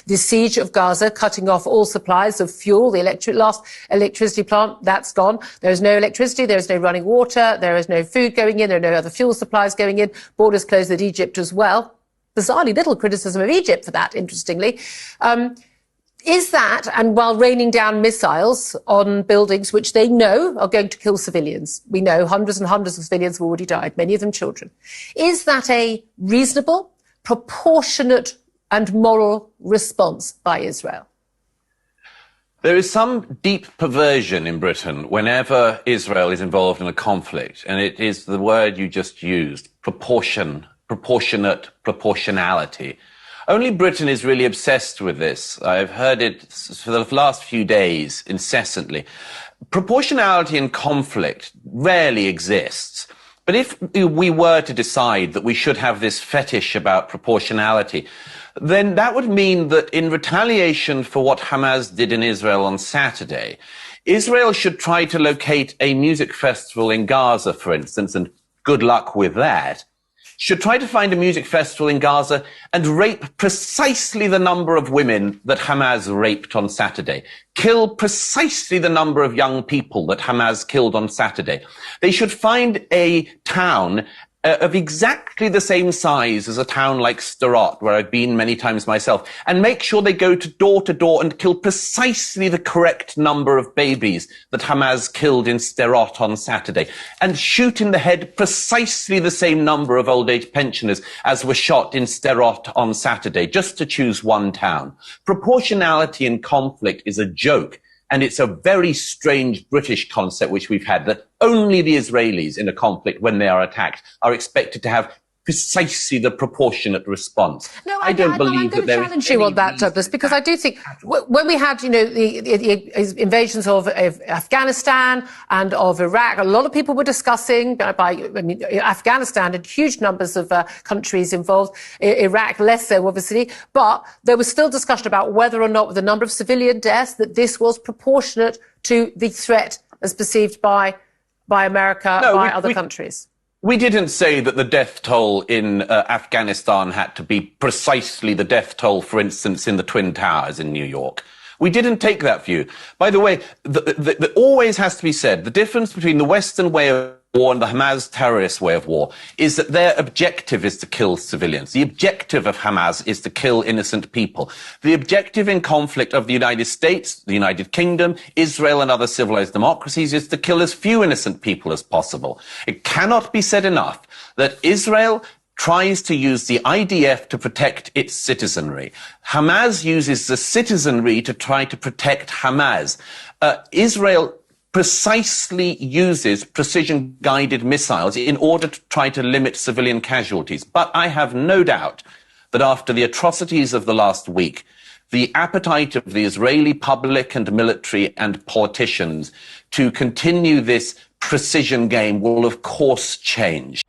the siege of Gaza, cutting off all supplies of fuel, the last electricity plant, that's gone. There is no electricity, there is no running water, there is no food going in, there are no other fuel supplies going in, borders closed with Egypt as well. Bizarrely little criticism of Egypt for that, interestingly. Is that, and while raining down missiles on buildings which they know are going to kill civilians, we know hundreds and hundreds of civilians have already died, many of them children, is that a reasonable, proportionate and moral response by Israel? There is some deep perversion in Britain whenever Israel is involved in a conflict, and it is the word you just used, proportionate, proportionality. Only Britain is really obsessed with this. I've heard it for the last few days incessantly. Proportionality in conflict rarely exists. But if we were to decide that we should have this fetish about proportionality, then that would mean that in retaliation for what Hamas did in Israel on Saturday, Israel should try to locate a music festival in Gaza, for instance, and good luck with that, should try to find a music festival in Gaza and rape precisely the number of women that Hamas raped on Saturday. Kill precisely the number of young people that Hamas killed on Saturday. They should find a town of exactly the same size as a town like Sderot, where I've been many times myself, and make sure they go to door and kill precisely the correct number of babies that Hamas killed in Sderot on Saturday, and shoot in the head precisely the same number of old age pensioners as were shot in Sderot on Saturday, just to choose one town. Proportionality in conflict is a joke. And it's a very strange British concept which we've had, that only the Israelis in a conflict, when they are attacked, are expected to have precisely the proportionate response. No, I don't believe that there is. I'm going to challenge you on that, Douglas, because I do think when we had, the invasions of Afghanistan and of Iraq, a lot of people were discussing, Afghanistan had huge numbers of countries involved, Iraq less so, obviously, but there was still discussion about whether or not, with the number of civilian deaths, that this was proportionate to the threat as perceived by America, by other countries. We didn't say that the death toll in Afghanistan had to be precisely the death toll, for instance, in the Twin Towers in New York. We didn't take that view. By the way, the always has to be said, the difference between the Western way of war and the Hamas terrorist way of war is that their objective is to kill civilians. The objective of Hamas is to kill innocent people. The objective in conflict of the United States, the United Kingdom, Israel and other civilized democracies is to kill as few innocent people as possible. It cannot be said enough that Israel tries to use the IDF to protect its citizenry. Hamas uses the citizenry to try to protect Hamas. Israel precisely uses precision-guided missiles in order to try to limit civilian casualties. But I have no doubt that after the atrocities of the last week, the appetite of the Israeli public and military and politicians to continue this precision game will, of course, change.